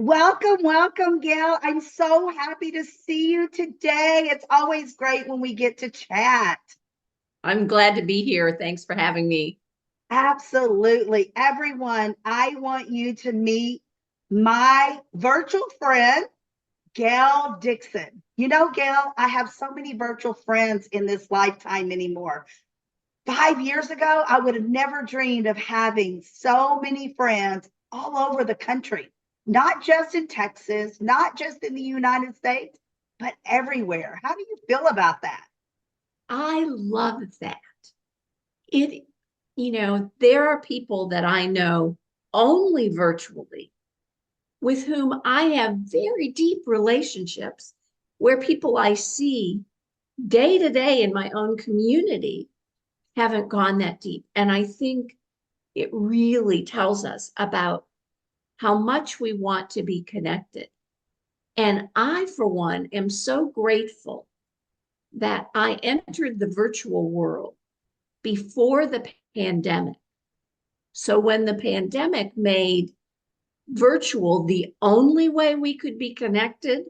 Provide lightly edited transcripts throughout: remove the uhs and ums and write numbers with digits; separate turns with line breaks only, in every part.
Welcome, welcome, Gail. I'm so happy to see you today. It's always great when we get to chat.
I'm glad to be here. Thanks for having me.
Absolutely. Everyone, I want you to meet my virtual friend, Gail Dixon. You know, Gail, I have so many virtual friends in this lifetime anymore. 5 years ago, I would have never dreamed of having so many friends all over the country, not just in Texas, not just in the United States, but everywhere. How do you feel about that?
I love that. It, there are people that I know only virtually with whom I have very deep relationships where people I see day to day in my own community haven't gone that deep. And I think it really tells us about how much we want to be connected. And I, for one, am so grateful that I entered the virtual world before the pandemic. So when the pandemic made virtual the only way we could be connected,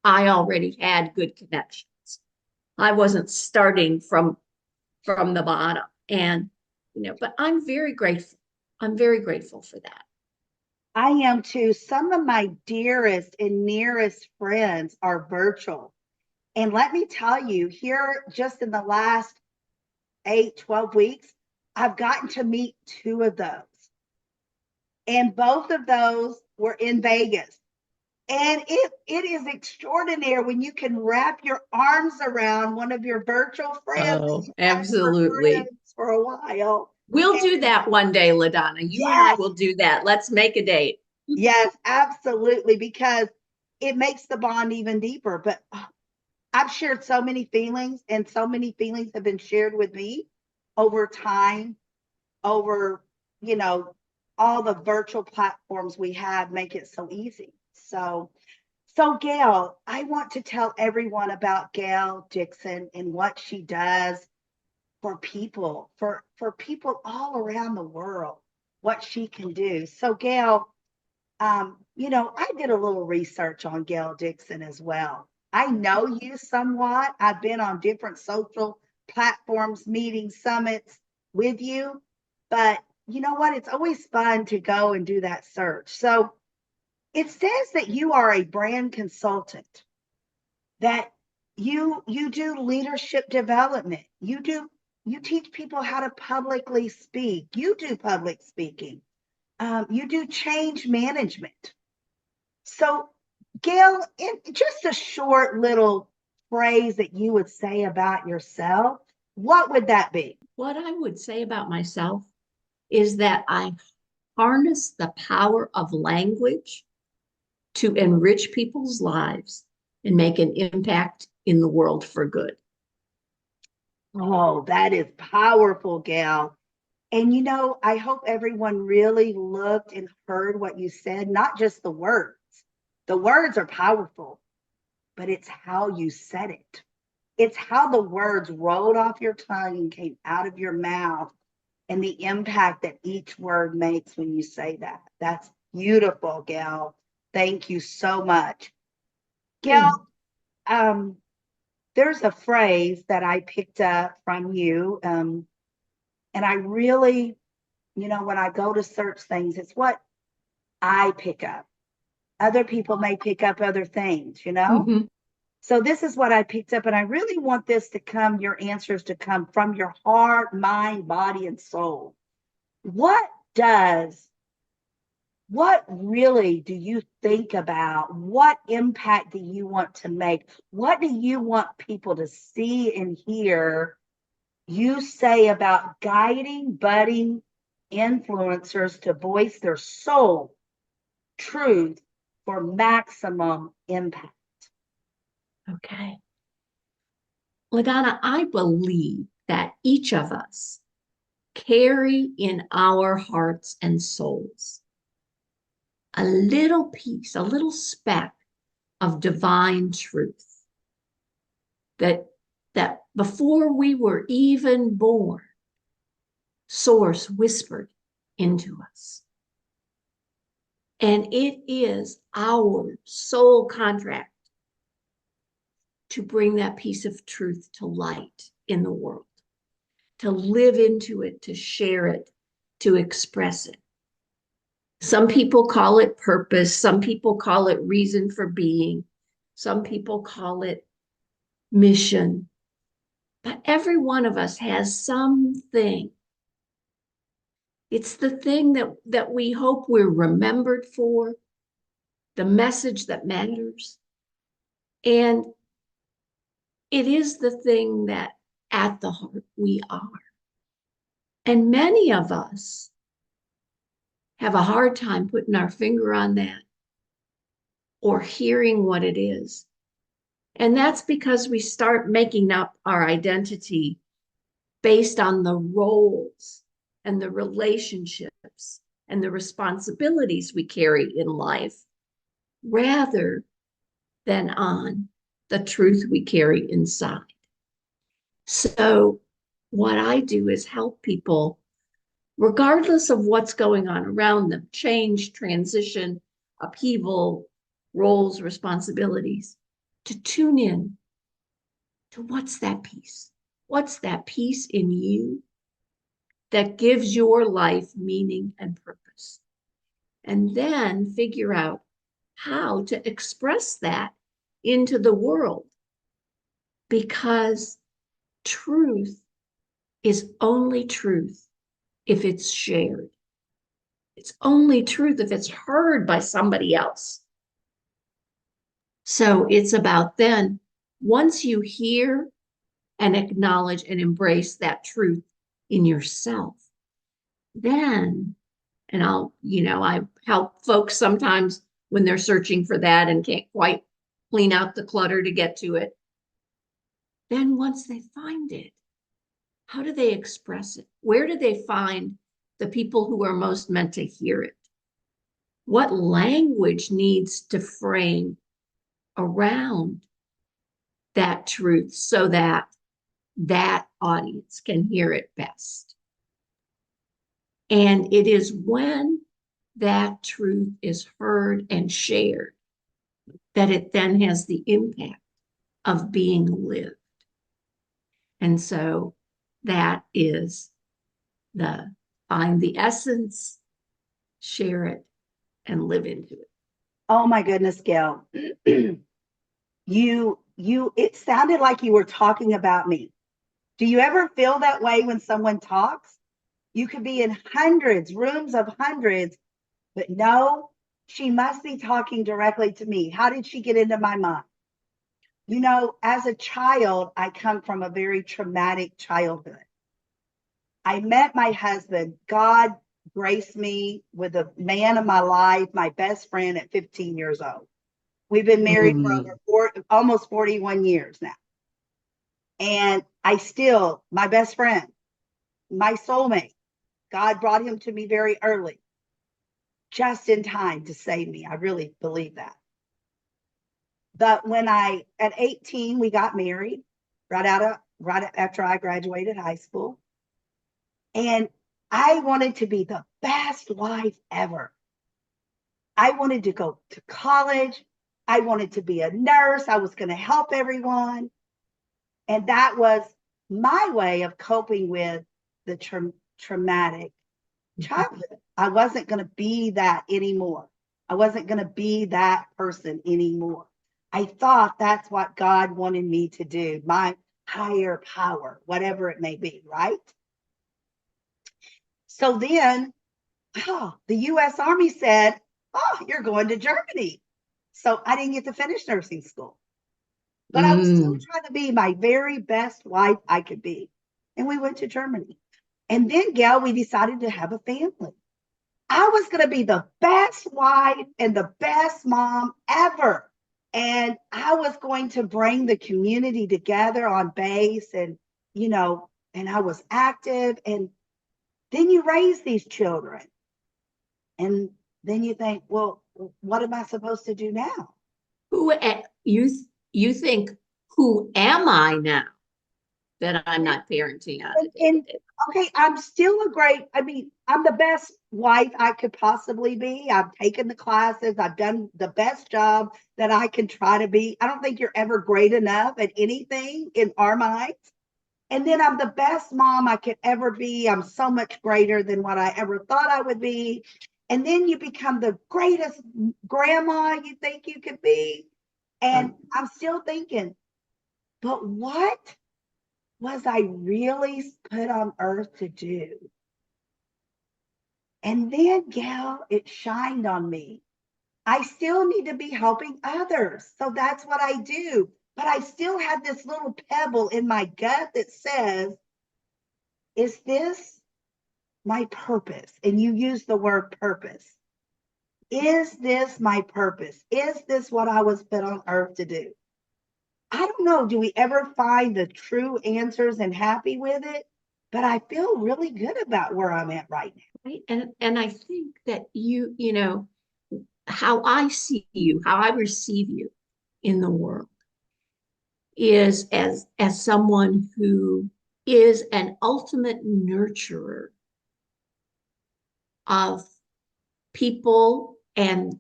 I already had good connections. I wasn't starting from the bottom. And but I'm very grateful. I'm very grateful for that.
I am too. Some of my dearest and nearest friends are virtual. And let me tell you, here just in the last 8, 12 weeks, I've gotten to meet two of those. And both of those were in Vegas. And it is extraordinary when you can wrap your arms around one of your virtual friends that
Oh,
you've had for
absolutely.
friends for a while.
We'll
And
do that one day, LaDonna. You and I
yes,
will do that. Let's make a date.
yes, absolutely, because it makes the bond even deeper. But I've shared so many feelings, and so many feelings have been shared with me over time, over, you know, all the virtual platforms we have make it so easy. So Gail, I want to tell everyone about Gail Dixon and what she does for people, for people all around the world, what she can do. So Gail, I did a little research on Gail Dixon as well. I know you somewhat. I've been on different social platforms, meetings, summits with you, but you know what? It's always fun to go and do that search. So it says that you are a brand consultant, that you do leadership development. You teach people how to publicly speak. You do public speaking. You do change management. So, Gail, in just a short little phrase that you would say about yourself, what would that be?
What I would say about myself is that I harness the power of language to enrich people's lives and make an impact in the world for good.
Oh, that is powerful, Gail. And I hope everyone really looked and heard what you said, not just the words. The words are powerful, but it's how you said it. It's how the words rolled off your tongue and came out of your mouth, and the impact that each word makes when you say that. That's beautiful, Gail. Thank you so much. Gail,
Mm.
um, there's a phrase that I picked up from you, and I really, when I go to search things, it's what I pick up. Other people may pick up other things.
Mm-hmm.
So this is what I picked up, and I really want your answers to come from your heart, mind, body, and soul. What does, what really do you think about? What impact do you want to make? What do you want people to see and hear you say about guiding budding influencers to voice their soul truth for maximum impact?
Okay. LaDonna, I believe that each of us carry in our hearts and souls a little piece, a little speck of divine truth that before we were even born, Source whispered into us. And it is our soul contract to bring that piece of truth to light in the world, to live into it, to share it, to express it. Some people call it purpose. Some people call it reason for being. Some people call it mission. But every one of us has something. It's the thing that we hope we're remembered for, the message that matters. And it is the thing that at the heart we are. And many of us have a hard time putting our finger on that or hearing what it is. And that's because we start making up our identity based on the roles and the relationships and the responsibilities we carry in life, rather than on the truth we carry inside. So what I do is help people, regardless of what's going on around them, change, transition, upheaval, roles, responsibilities, to tune in to what's that piece? What's that piece in you that gives your life meaning and purpose? And then figure out how to express that into the world, because truth is only truth if it's shared. It's only truth if it's heard by somebody else. So it's about then, once you hear and acknowledge and embrace that truth in yourself, then, and I help folks sometimes when they're searching for that and can't quite clean out the clutter to get to it. Then once they find it, how do they express it? Where do they find the people who are most meant to hear it? What language needs to frame around that truth so that that audience can hear it best? And it is when that truth is heard and shared that it then has the impact of being lived. And so that is find the essence, share it, and live into it.
Oh my goodness, Gail. It sounded like you were talking about me. Do you ever feel that way when someone talks? You could be in rooms of hundreds, but no, she must be talking directly to me. How did she get into my mind? As a child, I come from a very traumatic childhood. I met my husband. God graced me with a man of my life, my best friend, at 15 years old. We've been married for almost 41 years now. And my best friend, my soulmate, God brought him to me very early, just in time to save me. I really believe that. But at 18, we got married right after I graduated high school. And I wanted to be the best wife ever. I wanted to go to college. I wanted to be a nurse. I was going to help everyone. And that was my way of coping with the traumatic childhood. I wasn't going to be that anymore. I wasn't going to be that person anymore. I thought that's what God wanted me to do, my higher power, whatever it may be, right? So then, the U.S. Army said, you're going to Germany. So I didn't get to finish nursing school. But I was still trying to be my very best wife I could be. And we went to Germany. And then, Gail, we decided to have a family. I was going to be the best wife and the best mom ever. And I was going to bring the community together on base and I was active. And then you raise these children. And then you think, well, what am I supposed to do now?
You think, who am I now that I'm not parenting on?
Okay, I'm still a great, I mean, I'm the best wife I could possibly be. I've taken the classes, I've done the best job that I can try to be. I don't think you're ever great enough at anything in our minds. And then I'm the best mom I could ever be. I'm so much greater than what I ever thought I would be. And then you become the greatest grandma you think you could be. And I'm still thinking, but what was I really put on earth to do? And then, Gail, it shined on me. I still need to be helping others. So that's what I do. But I still had this little pebble in my gut that says, is this my purpose? And you use the word purpose. Is this my purpose? Is this what I was put on earth to do? I don't know. Do we ever find the true answers and happy with it? But I feel really good about where I'm at right now.
Right. And I think that you know, how I see you, how I receive you in the world is as someone who is an ultimate nurturer of people and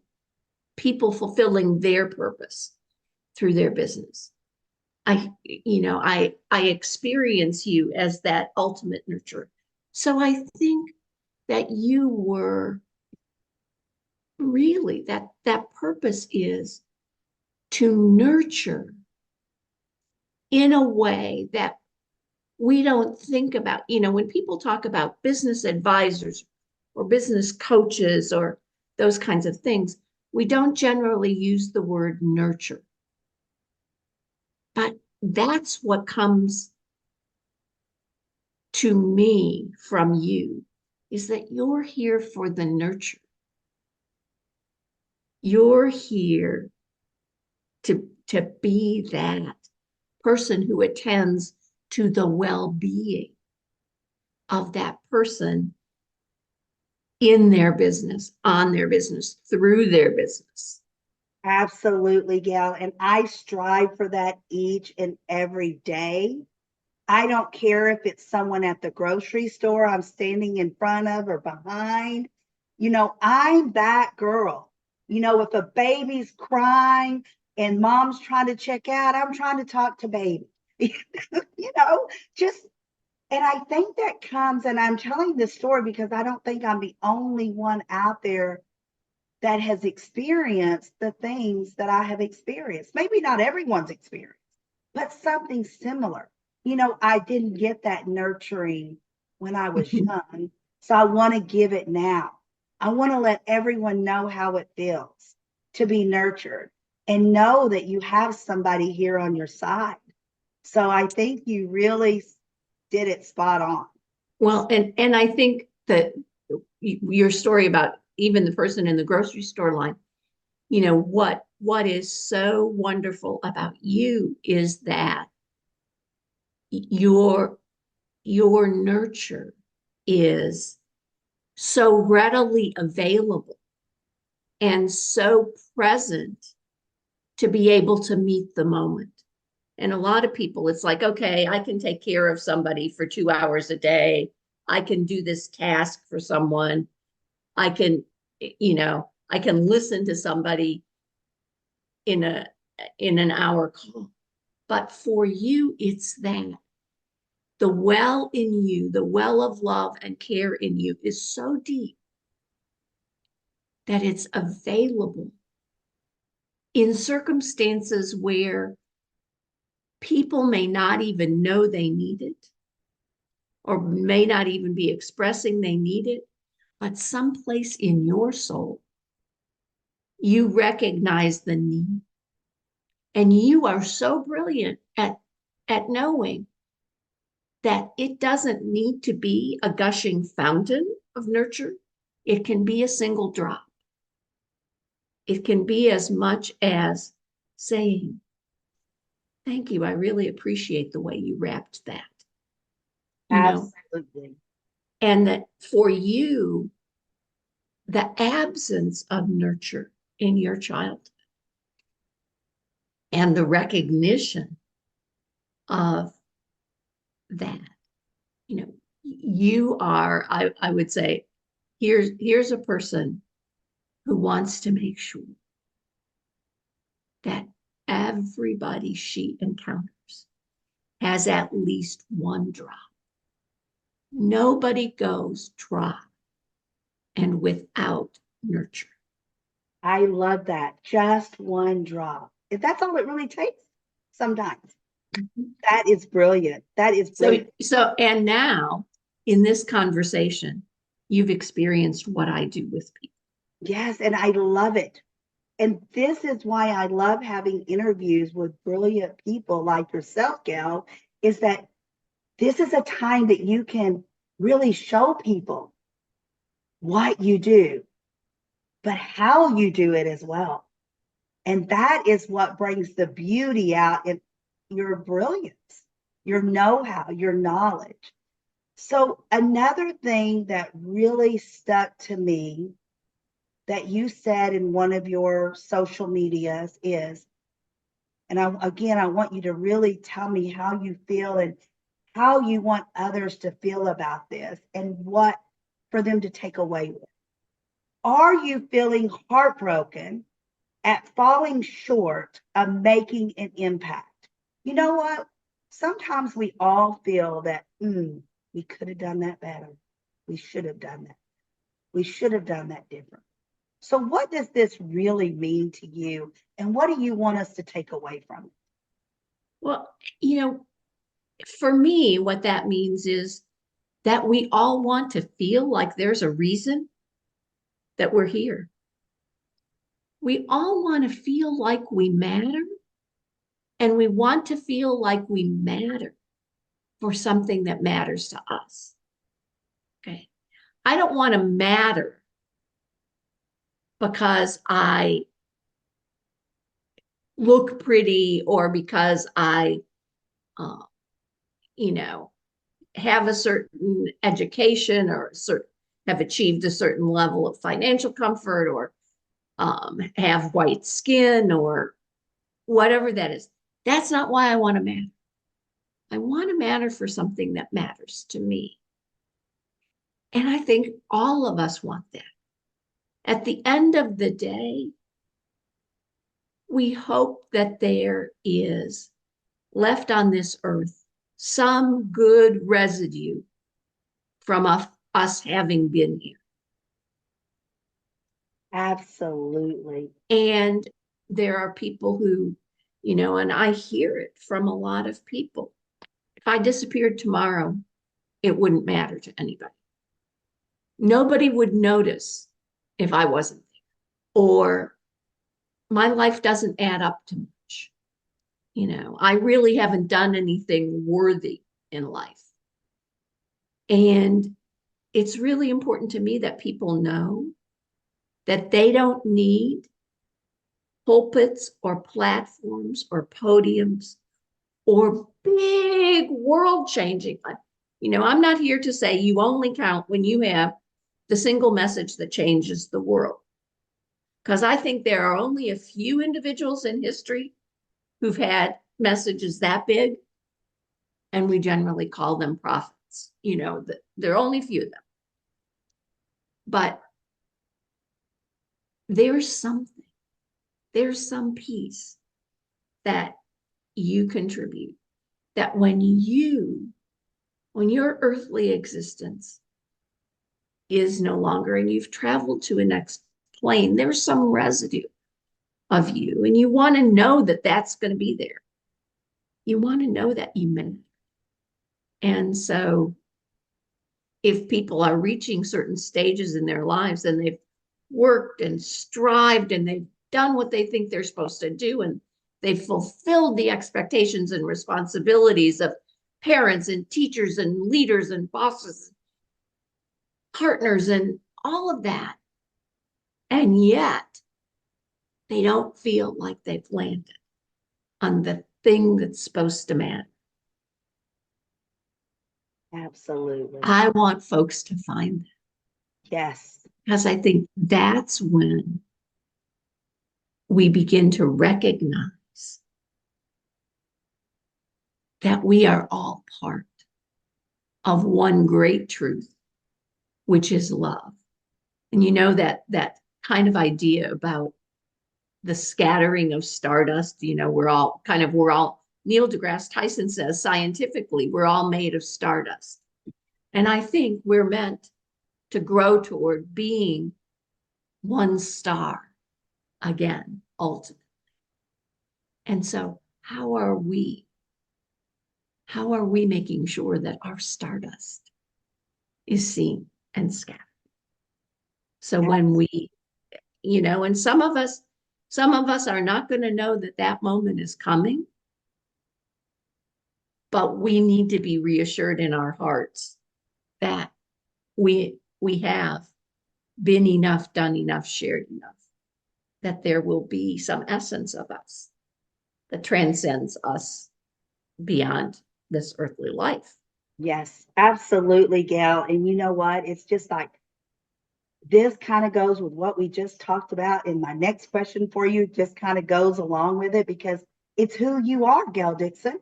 people fulfilling their purpose through their business. I experience you as that ultimate nurturer. So I think that you were really that purpose is to nurture in a way that we don't think about. When people talk about business advisors or business coaches or those kinds of things, we don't generally use the word nurture. But that's what comes to me from you, is that you're here for the nurture. You're here to be that person who attends to the well-being of that person in their business, on their business, through their business.
Absolutely, Gail. And I strive for that each and every day. I don't care if it's someone at the grocery store I'm standing in front of or behind. I'm that girl. If a baby's crying and mom's trying to check out, I'm trying to talk to baby. you know, just, and I think that comes, and I'm telling this story because I don't think I'm the only one out there that has experienced the things that I have experienced. Maybe not everyone's experienced, but something similar. I didn't get that nurturing when I was young. So I want to give it now. I want to let everyone know how it feels to be nurtured and know that you have somebody here on your side. So I think you really did it spot on.
Well, and I think that your story about even the person in the grocery store line, what is so wonderful about you is that your nurture is so readily available and so present to be able to meet the moment. And a lot of people, it's like, okay, I can take care of somebody for 2 hours a day. I can do this task for someone. I can, I can listen to somebody in an hour call. But for you, it's that the well in you, the well of love and care in you is so deep that it's available in circumstances where people may not even know they need it or may not even be expressing they need it, but someplace in your soul, you recognize the need. And you are so brilliant at knowing that it doesn't need to be a gushing fountain of nurture. It can be a single drop. It can be as much as saying, thank you. I really appreciate the way you wrapped that.
Absolutely.
And that for you, the absence of nurture in your childhood and the recognition of that, you are, I would say, here's a person who wants to make sure that everybody she encounters has at least one drop. Nobody goes dry and without nurture.
I love that. Just one drop. If that's all it really takes sometimes. That is brilliant. That is brilliant.
And now in this conversation, you've experienced what I do with people.
Yes, and I love it. And this is why I love having interviews with brilliant people like yourself, Gail, is that this is a time that you can really show people what you do, but how you do it as well. And that is what brings the beauty out in your brilliance, your know-how, your knowledge. So another thing that really stuck to me that you said in one of your social medias is, and I want you to really tell me how you feel and how you want others to feel about this and what for them to take away with. Are you feeling heartbroken at falling short of making an impact? You know what? Sometimes we all feel that we could have done that better. We should have done that. We should have done that different. So what does this really mean to you? And what do you want us to take away from it?
Well, for me, what that means is that we all want to feel like there's a reason that we're here. We all want to feel like we matter, and we want to feel like we matter for something that matters to us. Okay. I don't want to matter because I look pretty or because I, have a certain education or have achieved a certain level of financial comfort or have white skin or whatever that is. That's not why I want to matter. I want to matter for something that matters to me. And I think all of us want that. At the end of the day, we hope that there is left on this earth some good residue from us having been here.
Absolutely.
And there are people who, and I hear it from a lot of people. If I disappeared tomorrow, it wouldn't matter to anybody. Nobody would notice if I wasn't there, or my life doesn't add up to much. I really haven't done anything worthy in life. And it's really important to me that people know that they don't need pulpits or platforms or podiums or big world changing. I'm not here to say you only count when you have the single message that changes the world. Because I think there are only a few individuals in history who've had messages that big, and we generally call them prophets. There are only a few of them. But there's some piece that you contribute that when your earthly existence is no longer and you've traveled to a next plane, there's some residue of you, and you want to know that that's going to be there. You want to know that you matter. And so if people are reaching certain stages in their lives and they've worked and strived and they've done what they think they're supposed to do and they've fulfilled the expectations and responsibilities of parents and teachers and leaders and bosses, partners and all of that, and yet they don't feel like they've landed on the thing that's supposed to matter.
Absolutely.
I want folks to find that.
Yes.
Because I think that's when we begin to recognize that we are all part of one great truth, which is love. And you know that kind of idea about the scattering of stardust, we're all Neil deGrasse Tyson says scientifically, we're all made of stardust. And I think we're meant to grow toward being one star again, ultimately. And so how are we making sure that our stardust is seen and scattered? So when we, and some of us are not going to know that that moment is coming, but we need to be reassured in our hearts that we have been enough, done enough, shared enough, that there will be some essence of us that transcends us beyond this earthly life.
Yes, absolutely, Gail. And you know what? It's just like this kind of goes with what we just talked about. And my next question for you just kind of goes along with it, because it's who you are, Gail Dixon.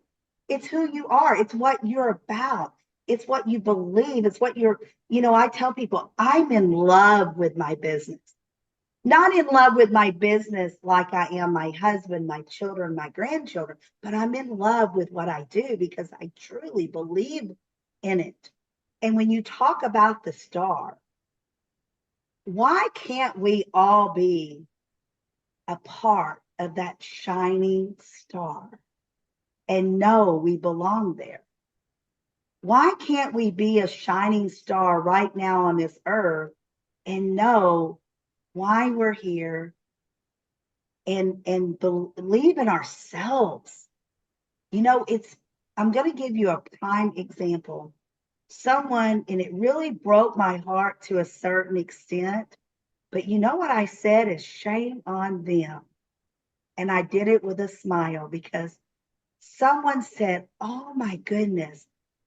It's who you are. It's what you're about. It's what you believe. It's what I tell people, I'm in love with my business. Not in love with my business like I am my husband, my children, my grandchildren, but I'm in love with what I do because I truly believe in it. And when you talk about the star, why can't we all be a part of that shining star and know we belong there? Why can't we be a shining star right now on this earth and know why we're here and believe in ourselves? I'm going to give you a prime example. Someone, and it really broke my heart to a certain extent, but you know what I said is shame on them. And I did it with a smile, because someone said, oh my goodness,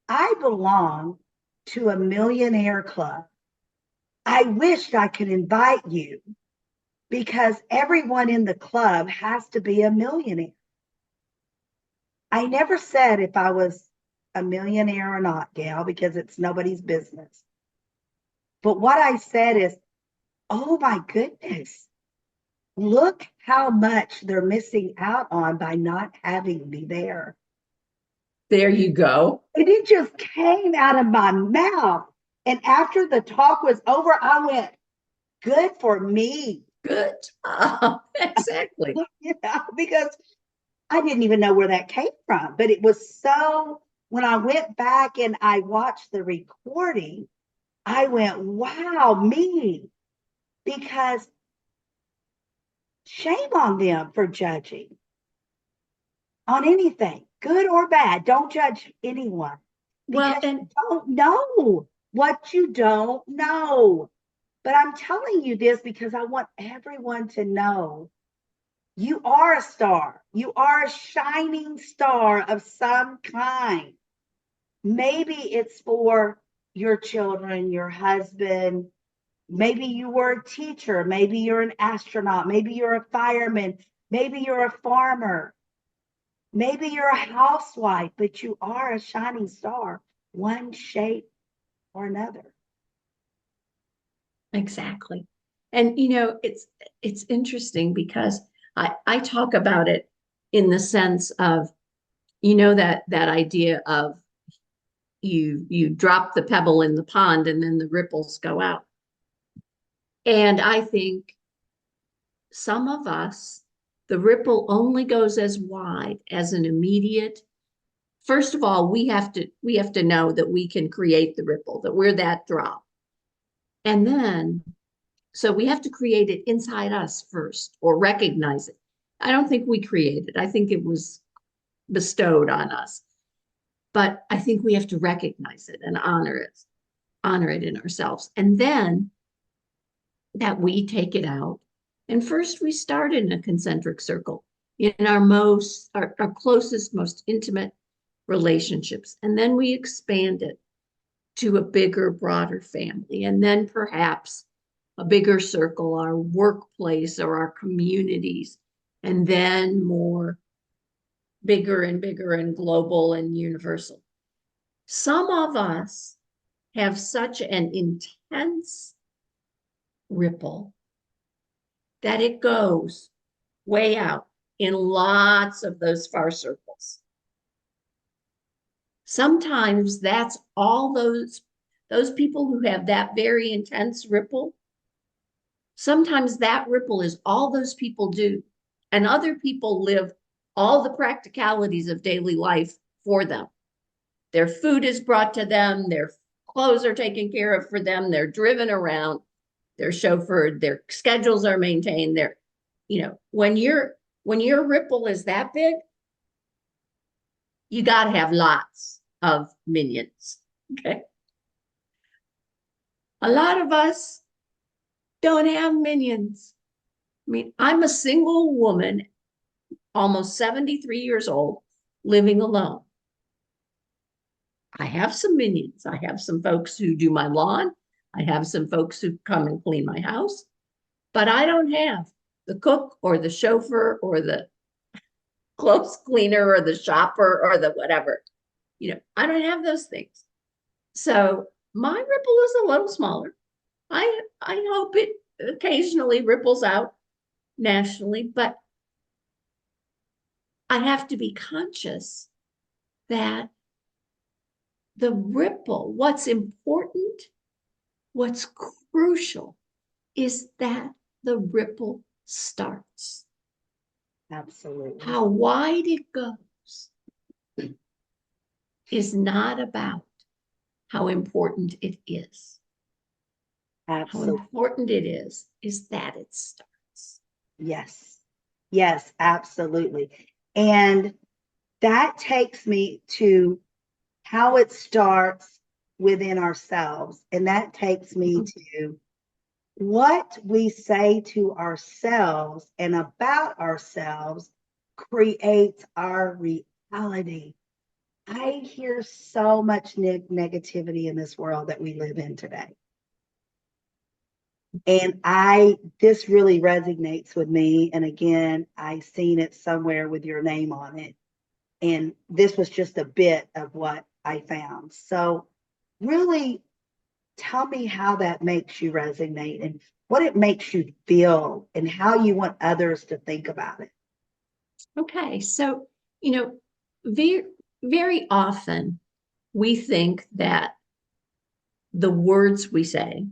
I belong to a millionaire club. I wished I could invite you because everyone in the club has to be a millionaire. I never said if I was a millionaire or not, Gail, because it's nobody's business. But what I said is, oh my goodness, look how much they're missing out on by not having me there.
There you go.
And it just came out of my mouth. And after the talk was over, I went, good for me.
Good. Exactly.
Because I didn't even know where that came from. But it was so, when I went back and I watched the recording, I went, wow, me. Because shame on them for judging on anything, good or bad. Don't judge anyone. Because you don't know what you don't know. But I'm telling you this because I want everyone to know you are a star. You are a shining star of some kind. Maybe it's for your children, your husband. Maybe you were a teacher. Maybe you're an astronaut. Maybe you're a fireman. Maybe you're a farmer. Maybe you're a housewife, but you are a shining star, one shape or another.
Exactly. And it's interesting because I talk about it in the sense of, that idea of you drop the pebble in the pond and then the ripples go out. And I think some of us, the ripple only goes as wide as an immediate. First of all, we have to know that we can create the ripple, that we're that drop. And then, so we have to create it inside us first, or recognize it. I don't think we create it. I think it was bestowed on us. But I think we have to recognize it and honor it in ourselves. And then that we take it out. And first we start in a concentric circle in our closest, most intimate relationships. And then we expand it to a bigger, broader family. And then perhaps a bigger circle, our workplace or our communities, and then more bigger and global and universal. Some of us have such an intense ripple that it goes way out in lots of those far circles. Sometimes that's all those people who have that very intense ripple. Sometimes that ripple is all those people do, and other people live all the practicalities of daily life for them. Their food is brought to them, their clothes are taken care of for them, they're driven around, they're chauffeured, their schedules are maintained. They're, when your ripple is that big, you got to have lots of minions. Okay. A lot of us don't have minions. I mean, I'm a single woman, almost 73 years old, living alone. I have some minions. I have some folks who do my lawn. I have some folks who come and clean my house, but I don't have the cook or the chauffeur or the clothes cleaner or the shopper or the whatever. I don't have those things. So my ripple is a little smaller. I hope it occasionally ripples out nationally, but I have to be conscious that the ripple, what's important, what's crucial is that the ripple starts.
Absolutely.
How wide it goes is not about how important it is.
Absolutely.
How important it is that it starts.
Yes. Yes, absolutely. And that takes me to how it starts within ourselves. And that takes me to what we say to ourselves and about ourselves creates our reality. I hear so much negativity in this world that we live in today. And this really resonates with me. And again, I seen it somewhere with your name on it. And this was just a bit of what I found. So really tell me how that makes you resonate and what it makes you feel and how you want others to think about it.
Okay. So, very, very often we think that the words we say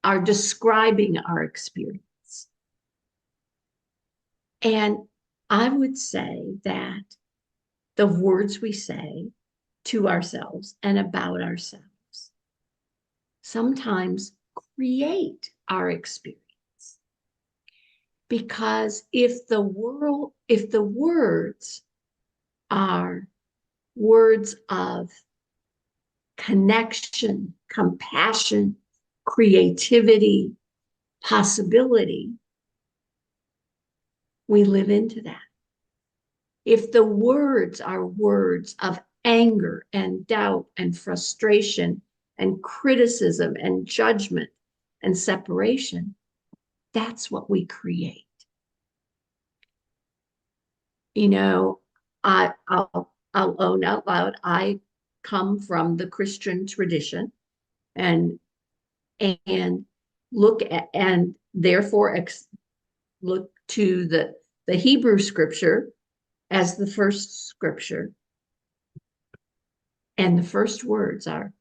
are describing our experience. And I would say that the words we say to ourselves and about ourselves sometimes create our experience. Because if the words are words of connection, compassion, creativity, possibility, we live into that. If the words are words of anger and doubt and frustration and criticism and judgment and separation, that's what we create. I'll own out loud, I come from the Christian tradition and look at, and therefore look to the Hebrew scripture as the first scripture. And the first words are,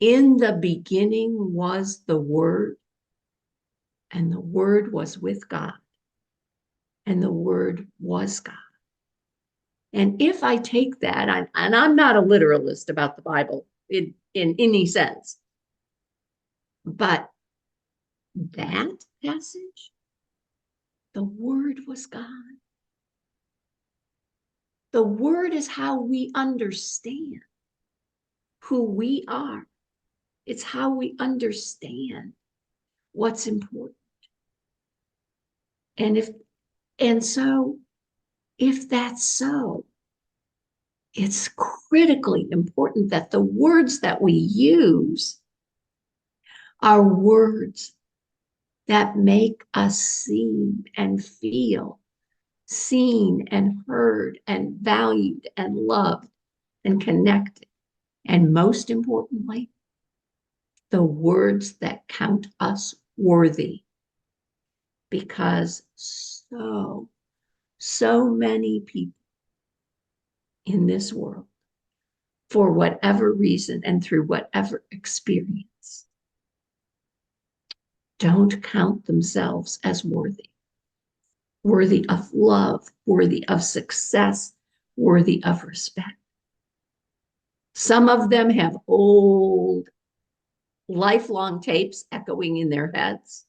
in the beginning was the Word, and the Word was with God, and the Word was God. And if I take that, and I'm not a literalist about the Bible in any sense, but that passage, the Word was God. The Word is how we understand who we are. It's how we understand what's important. And so if that's so, it's critically important that the words that we use are words that make us seem and feel seen and heard and valued and loved and connected. And most importantly, the words that count us worthy. Because so many people in this world, for whatever reason and through whatever experience, don't count themselves as worthy of love, worthy of success, worthy of respect. Some of them have old, lifelong tapes echoing in their heads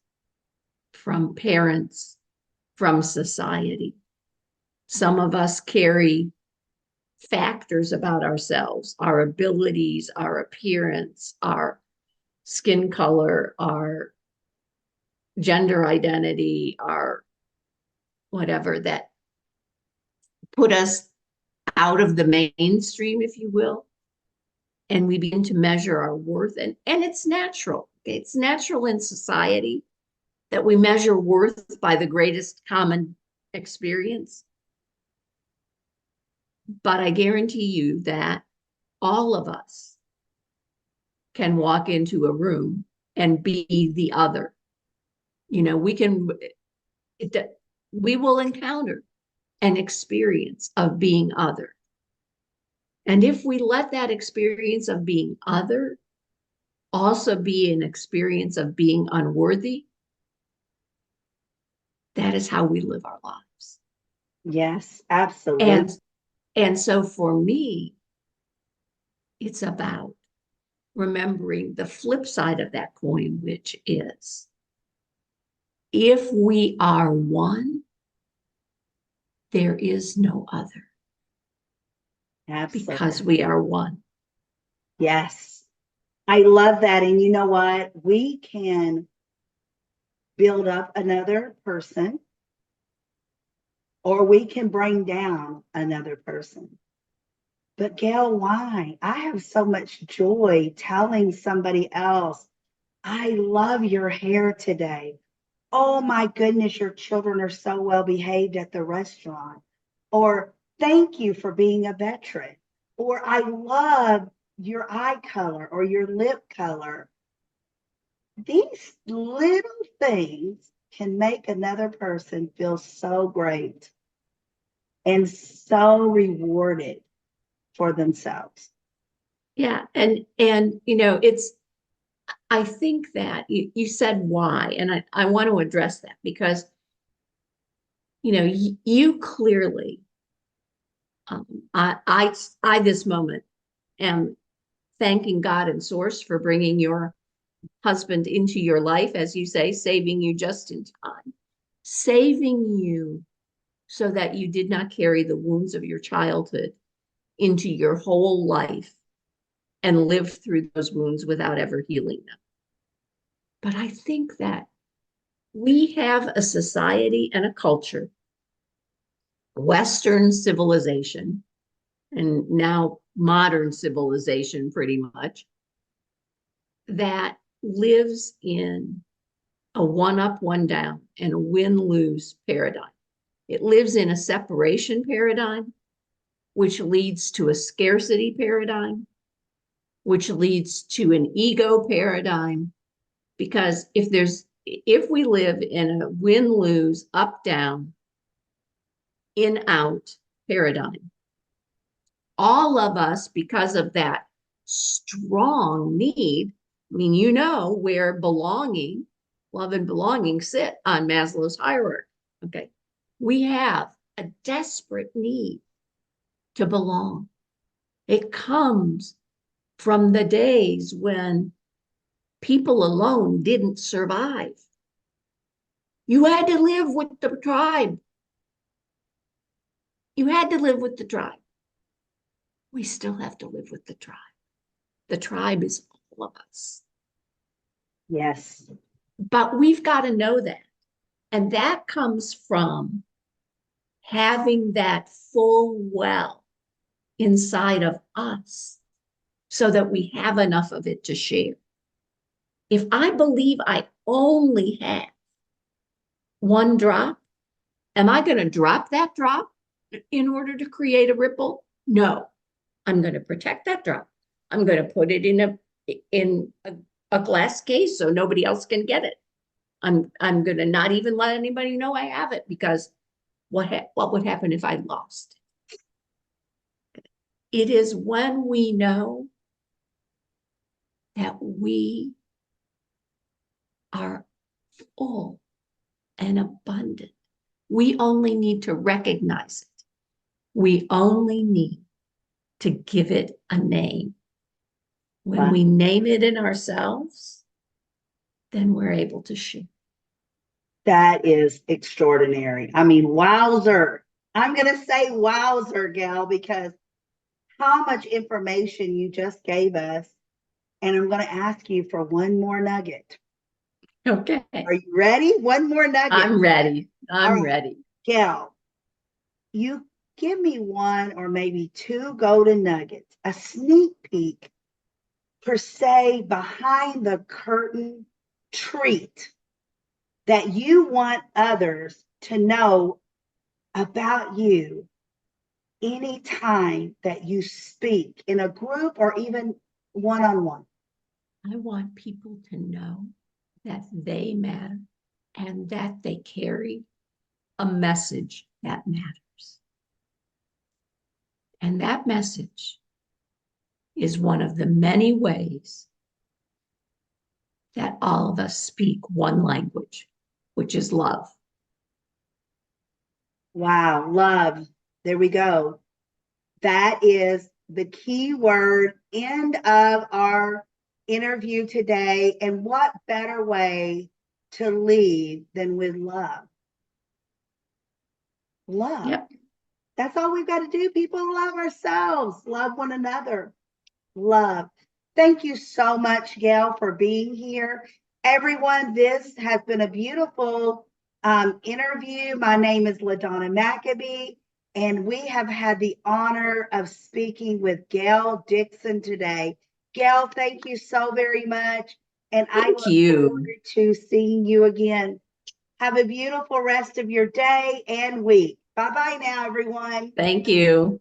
from parents, from society. Some of us carry factors about ourselves, our abilities, our appearance, our skin color, our gender identity, our whatever, that put us out of the mainstream, if you will. And we begin to measure our worth. And it's natural. It's natural in society that we measure worth by the greatest common experience. But I guarantee you that all of us can walk into a room and be the other. You know, we will encounter an experience of being other. And if we let that experience of being other also be an experience of being unworthy, that is how we live our lives.
Yes, absolutely.
And so for me, it's about remembering the flip side of that coin, which is, if we are one, there is no other.
Absolutely.
Because we are one.
Yes. I love that. And you know what? We can build up another person, or we can bring down another person. But Gail, why? I have so much joy telling somebody else, I love your hair today. Oh my goodness, your children are so well behaved at the restaurant. Or thank you for being a veteran. Or I love your eye color or your lip color. These little things can make another person feel so great and so rewarded for themselves.
Yeah. And you know, I think that you said why, and I want to address that because, you know, you clearly, I this moment am thanking God and Source for bringing your husband into your life, as you say, saving you just in time, saving you so that you did not carry the wounds of your childhood into your whole life and live through those wounds without ever healing them. But I think that we have a society and a culture, Western civilization, and now modern civilization pretty much, that lives in a one up, one down, and a win-lose paradigm. It lives in a separation paradigm, which leads to a scarcity paradigm, which leads to an ego paradigm. Because if we live in a win-lose, up-down, in-out paradigm, all of us, because of that strong need, I mean, you know where belonging, love and belonging sit on Maslow's hierarchy, okay? We have a desperate need to belong. It comes from the days when people alone didn't survive. You had to live with the tribe. You had to live with the tribe. We still have to live with the tribe. The tribe is all of us.
Yes.
But we've got to know that. And that comes from having that full well inside of us so that we have enough of it to share. If I believe I only have one drop, am I going to drop that drop in order to create a ripple? No, I'm going to protect that drop. I'm going to put it in a glass case so nobody else can get it. I'm going to not even let anybody know I have it, because what would happen if I lost it? It is when we know that we are full and abundant. We only need to recognize it. We only need to give it a name. When
Wow.
we name it in ourselves, then we're able to share.
That is extraordinary. I mean, wowzer. I'm going to say wowzer, Gail, because how much information you just gave us. And I'm going to ask you for one more nugget.
Okay.
Are you ready? One more nugget.
I'm ready.
All
I'm
right.
ready.
Gail, you give me one or maybe two golden nuggets, a sneak peek, per se, behind the curtain treat that you want others to know about you anytime that you speak in a group or even one-on-one.
I want people to know that they matter and that they carry a message that matters. And that message is one of the many ways that all of us speak one language, which is love.
Wow, love. There we go. That is the key word, end of our interview today. And what better way to leave than with love? Love.
Yep.
That's all we've got to do. People, love ourselves, love one another. Love. Thank you so much, Gail, for being here. Everyone, this has been a beautiful interview. My name is LaDonna McAbee, and we have had the honor of speaking with Gail Dixon today. Gail, thank you so very much. And I look forward to seeing you again. Have a beautiful rest of your day and week. Bye-bye now, everyone.
Thank you.